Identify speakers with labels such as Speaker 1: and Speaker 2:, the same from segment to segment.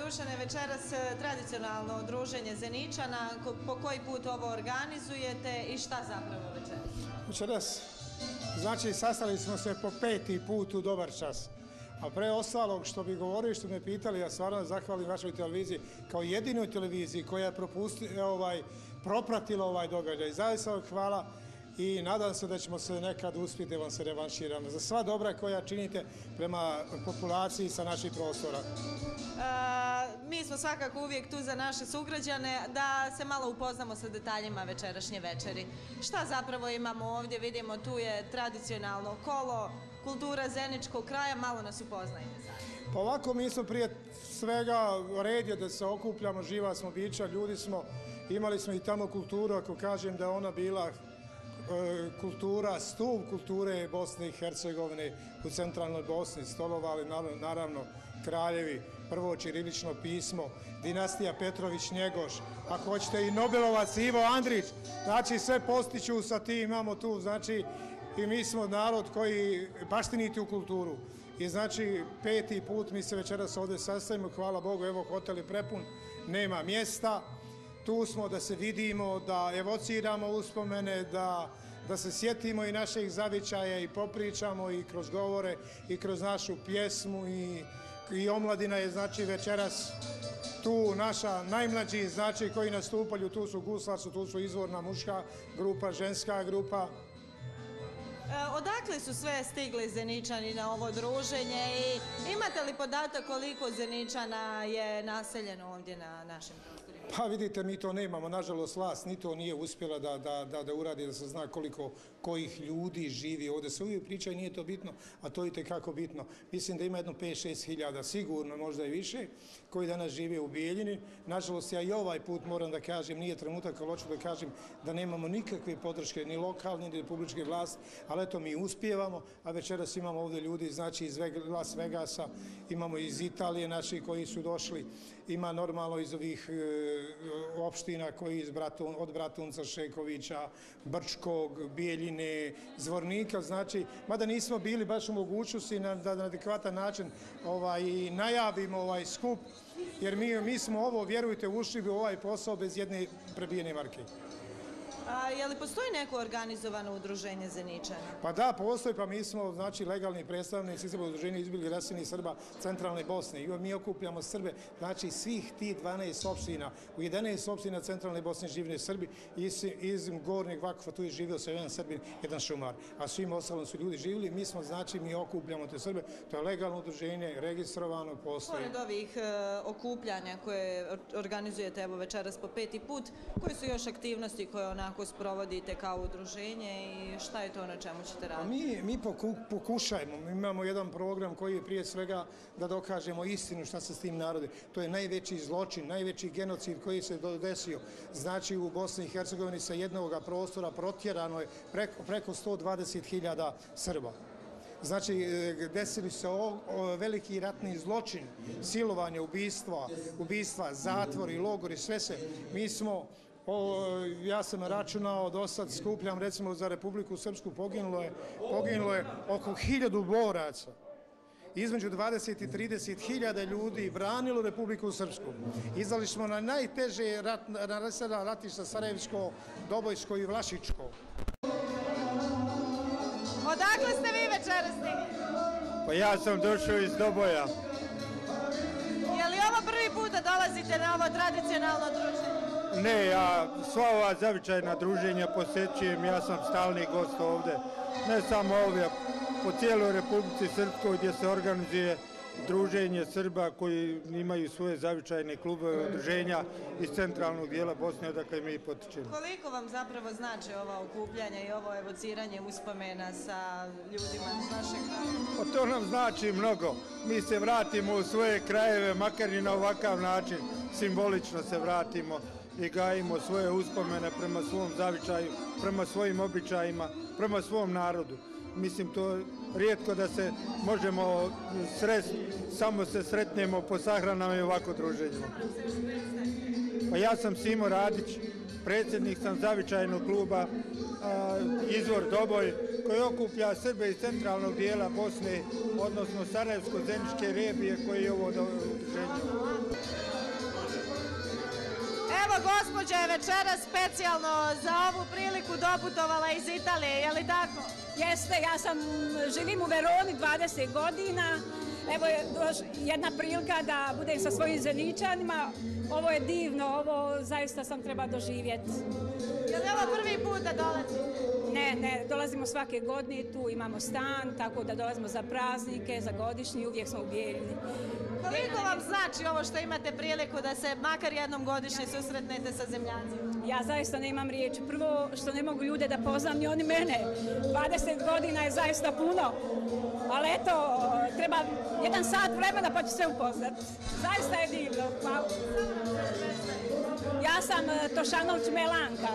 Speaker 1: Dušane, večeras tradicionalno druženje Zeničana. Po koji put ovo organizujete i šta zapravo večeras?
Speaker 2: Večeras, znači sastali smo se po 5. put u dobar čas. A pre ostalog što bi govorio, što me pitali, ja stvarno zahvalim vašoj televiziji kao jedinoj televiziji koja je propratila ovaj događaj. Zaista vam hvala i nadam se da ćemo se nekad uspjeti da vam se revanširamo za sva dobra koja činite prema populaciji sa naših prostora.
Speaker 1: Mi smo svakako uvijek tu za naše sugrađane da se malo upoznamo sa detaljima večerašnje večeri. Šta zapravo imamo ovdje? Vidimo tu je tradicionalno kolo, kultura zeničkog kraja, malo nas upoznajte sad.
Speaker 2: Pa ovako mi smo prije svega red je da se okupljamo, živa smo bića, ljudi smo, imali smo i tamo kulturu, ako kažem da je ona bila kultura, stup kulture Bosne i Hercegovine u centralnoj Bosni, stolovali naravno kraljevi, prvo ćirilično pismo, dinastija Petrović-Njegoš, ako hoćete i Nobelovac Ivo Andrić, znači sve postiću sa tim, imamo tu, znači i mi smo narod koji baštiniti u kulturu. I znači 5. put mi se večeras ovdje sastavimo, hvala Bogu, evo hotel je prepun, nema mjesta. Tu smo da se vidimo, da evociramo uspomene, da se sjetimo i naših zavičaja i popričamo i kroz govore i kroz našu pjesmu i omladina je znači večeras tu naša najmlađi znači koji nastupaju, tu su guslarci, tu su izvorna muška grupa, ženska grupa.
Speaker 1: Odakle su sve stigli Zeničani na ovo druženje i imate li podatak koliko Zeničana je naseljeno ovdje na našem prostorima?
Speaker 2: Pa vidite, mi to nemamo, nažalost vlast ni to nije uspjela da uradi, da se zna koliko kojih ljudi živi ovdje. Se uvijek priča i nije to bitno, a to je itekako bitno. Mislim da ima jedno 5-6 hiljada, sigurno možda i više, koji danas žive u Bijeljini. Nažalost, ja i ovaj put moram da kažem, nije trenutak, ali hoću da kažem da nemamo nikakve podrške, ni lokalne, ni republičke vlasti, ali eto mi uspijevamo, a večeras imamo ovdje ljudi, znači iz Las Vegasa, imamo iz Italije naši koji su došli, ima normalno iz ovih opština koji od Bratunca, Šekovića, Brčkog, Bijeljine, Zvornika, znači, mada nismo bili baš u mogućnosti da na adekvatan način najavimo ovaj skup, jer mi smo ovo, vjerujte, ušli u ovaj posao bez jedne prebijene marke.
Speaker 1: Je li postoji neko organizovano udruženje Zeničana?
Speaker 2: Pa da, postoji, pa mi smo znači legalni predstavnici udruženja izbjeglih raseljenih Srba centralne Bosne i mi okupljamo Srbe, znači svih tih 12 opština, u 11 opština centralne Bosne živne Srbi, iz Gornjeg Vakufa tu je živio se jedan Srbin, jedan šumar, a svim ostalom su ljudi živjeli, mi smo znači, mi okupljamo te Srbe, to je legalno udruženje, registrovano, postoji.
Speaker 1: Pored ovih okupljanja koje organizujete evo večeras po 5. put, koje su još aktivnosti koje onako sprovodite kao udruženje i šta je to na čemu ćete raditi?
Speaker 2: Mi pokušajmo, mi imamo jedan program koji je prije svega da dokažemo istinu šta se s tim narodom. To je najveći zločin, najveći genocid koji se desio. Znači u Bosni i Hercegovini sa jednog prostora protjerano je preko 120.000 Srba. Znači, desili se veliki ratni zločin, silovanje, ubistva, zatvori, logori, sve se. Mi smo ja sam računao, do sad skupljam, recimo za Republiku Srpsku poginulo je oko 1000 boraca. Između 20 i 30 hiljada ljudi branilo Republiku Srpsku. Izdali smo na najteže ratišta Sarajevsko, Dobojsko i Vlašičko.
Speaker 1: Odakle ste vi večeras stigli?
Speaker 3: Pa ja sam došao iz Doboja.
Speaker 1: Je li ovo prvi put da dolazite na ovo tradicionalno druženje?
Speaker 3: Ne, ja sva ova zavičajna druženja posjećujem, ja sam stalni gost ovdje, ne samo ovdje, po cijeloj Republici Srpskoj gdje se organizuje druženje Srba koji imaju svoje zavičajne klubove, udruženja iz centralnog dijela Bosne, odakle mi potičemo.
Speaker 1: Koliko vam zapravo znači ova okupljanja i ovo evociranje uspomena sa ljudima iz našeg kraja?
Speaker 3: Pa to nam znači mnogo. Mi se vratimo u svoje krajeve, makar i na ovakav način, simbolično se vratimo i gajimo svoje uspomene prema svom zavičaju, prema svojim običajima, prema svom narodu. Mislim, to rijetko da se možemo sresti, samo se sretnemo po sahranama i ovako druženjima. Pa ja sam Simo Radić, predsjednik sam zavičajnog kluba Izvor Doboj, koji okuplja Srbe iz centralnog dijela Bosne, odnosno Sarajevsko-Zeničke regije, koji je ovo udruženje.
Speaker 1: Evo, gospođa je večeras specijalno za ovu priliku doputovala iz Italije, je li tako?
Speaker 4: Jeste, živim u Veroni 20 godina. Evo je jedna prilika da budem sa svojim Zeničanima. Ovo je divno, ovo zaista sam treba doživjeti.
Speaker 1: Je li ovo prvi put da dolazite?
Speaker 4: Ne, dolazimo svake godine, tu imamo stan, tako da dolazimo za praznike, za godišnji, uvijek smo u Bijeljini.
Speaker 1: Koliko vam znači ovo što imate priliku da se makar jednom godišnje susretnete sa zemljacima?
Speaker 4: Ja zaista nemam riječi. Prvo što ne mogu ljude da poznam ni oni mene. 20 godina je zaista puno, ali eto, treba 1 sat vremena pa ću sve upoznat. Zaista je divno. Hvala. Ja sam Tošanovć Melanka.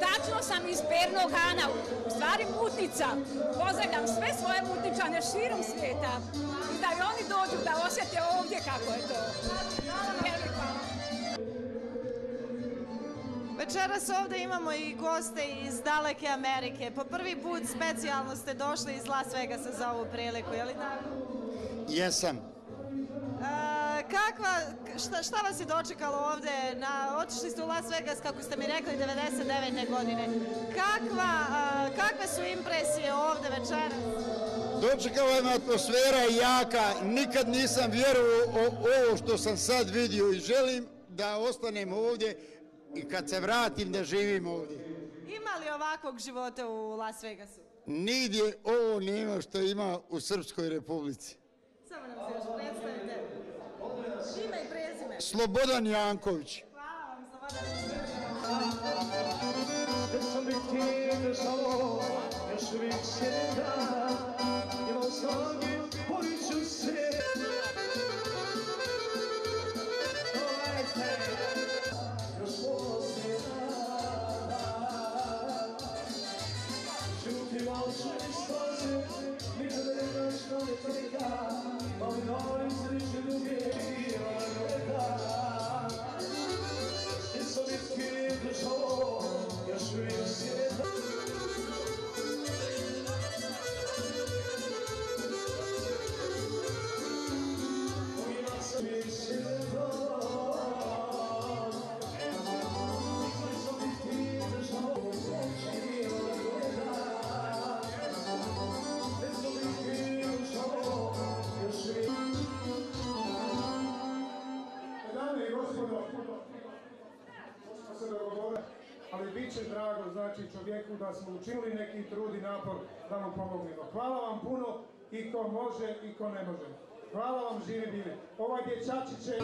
Speaker 4: Tačno sam iz Pernog Hana, u stvari Mutnica. Pozdravljam sve svoje Mutničane širom svijeta. I da i oni dođu da osjete ovdje kako je to.
Speaker 1: Večeras ovdje imamo i goste iz daleke Amerike. Po prvi put specijalno ste došli iz Las Vegasa za ovu priliku, je li tako?
Speaker 5: Jesam.
Speaker 1: Šta vas je dočekalo ovdje? Otišli ste u Las Vegas, kako ste mi rekli, 99. godine. Kakve su impresije ovdje večeras?
Speaker 5: Dočekala me atmosfera jaka, nikad nisam vjerovao ovo što sam sad vidio i želim da ostanem ovdje i kad se vratim da živim ovdje.
Speaker 1: Ima li ovakvog života u Las Vegasu?
Speaker 5: Nigdje ovo nema što ima u Srpskoj Republici.
Speaker 1: Samo nam se još predstavite. Ime i prezime.
Speaker 5: Slobodan Janković.
Speaker 1: Hvala vam, Slobodan.
Speaker 2: Ali bit će drago, znači, čovjeku da smo učinili neki trud i napor da mu pomognemo. Hvala vam puno i ko može i ko ne može. Hvala vam, živi bili. Ovaj dječačić će...